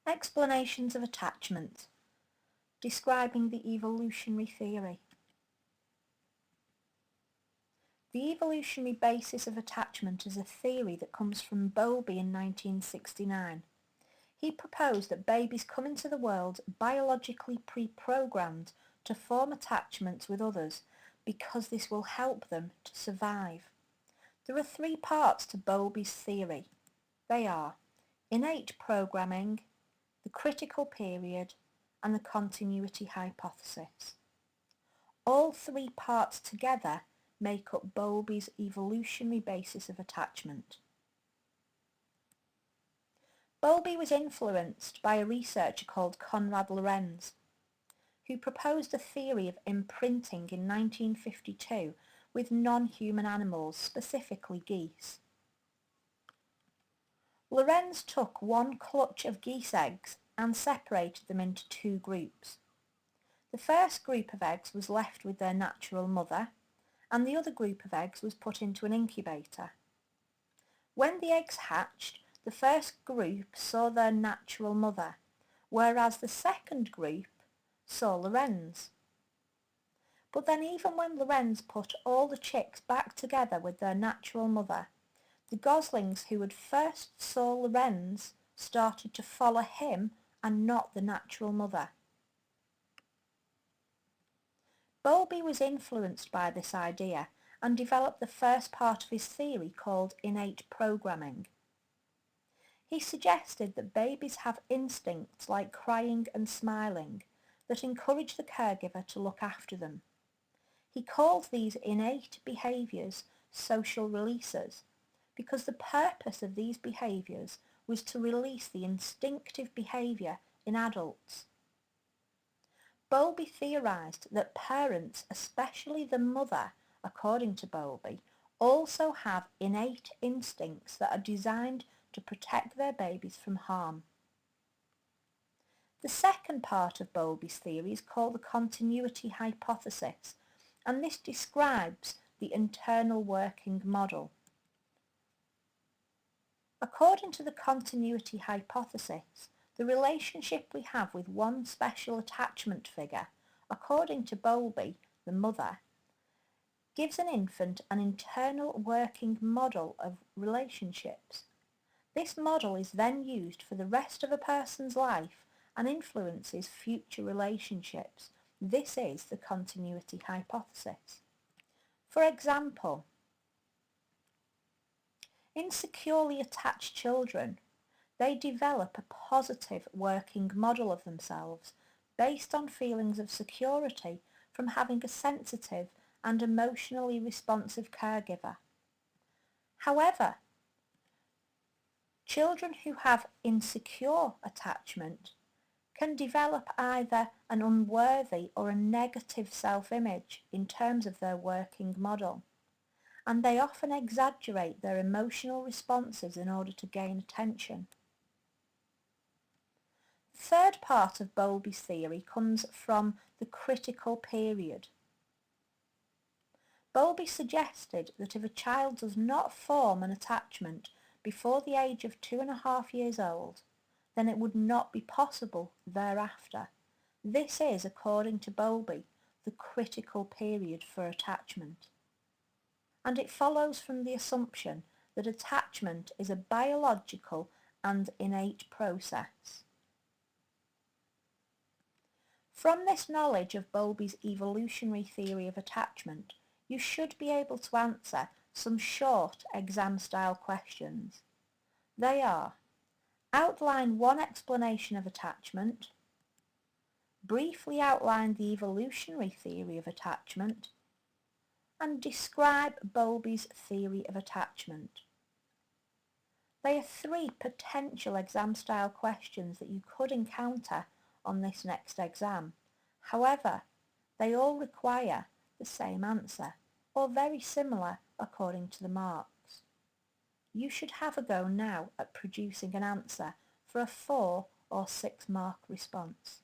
Explanations of attachment. Describing the evolutionary theory. The evolutionary basis of attachment is a theory that comes from Bowlby in 1969. He proposed that babies come into the world biologically pre-programmed to form attachments with others because this will help them to survive. There are three parts to Bowlby's theory. They are innate programming, the critical period, and the continuity hypothesis. All three parts together make up Bowlby's evolutionary basis of attachment. Bowlby was influenced by a researcher called Konrad Lorenz, who proposed a theory of imprinting in 1952 with non-human animals, specifically geese. Lorenz took one clutch of geese eggs and separated them into two groups. The first group of eggs was left with their natural mother, and the other group of eggs was put into an incubator. When the eggs hatched, the first group saw their natural mother, whereas the second group saw Lorenz. But then even when Lorenz put all the chicks back together with their natural mother, the goslings who had first saw Lorenz started to follow him and not the natural mother. Bowlby was influenced by this idea and developed the first part of his theory called innate programming. He suggested that babies have instincts like crying and smiling that encourage the caregiver to look after them. He called these innate behaviours social releasers because the purpose of these behaviours was to release the instinctive behaviour in adults. Bowlby theorised that parents, especially the mother, according to Bowlby, also have innate instincts that are designed to protect their babies from harm. The second part of Bowlby's theory is called the continuity hypothesis, and this describes the internal working model. According to the continuity hypothesis, the relationship we have with one special attachment figure, according to Bowlby, the mother, gives an infant an internal working model of relationships. This model is then used for the rest of a person's life and influences future relationships. This is the continuity hypothesis. For example, in securely attached children, they develop a positive working model of themselves based on feelings of security from having a sensitive and emotionally responsive caregiver. However, children who have insecure attachment can develop either an unworthy or a negative self-image in terms of their working model, and they often exaggerate their emotional responses in order to gain attention. The third part of Bowlby's theory comes from the critical period. Bowlby suggested that if a child does not form an attachment before the age of 2.5 years old, then it would not be possible thereafter. This is, according to Bowlby, the critical period for attachment. And it follows from the assumption that attachment is a biological and innate process. From this knowledge of Bowlby's evolutionary theory of attachment, you should be able to answer some short exam-style questions. They are: outline one explanation of attachment, briefly outline the evolutionary theory of attachment, and describe Bowlby's theory of attachment. They are three potential exam-style questions that you could encounter on this next exam. However, they all require the same answer, or very similar according to the marks. You should have a go now at producing an answer for a 4 or 6 mark response.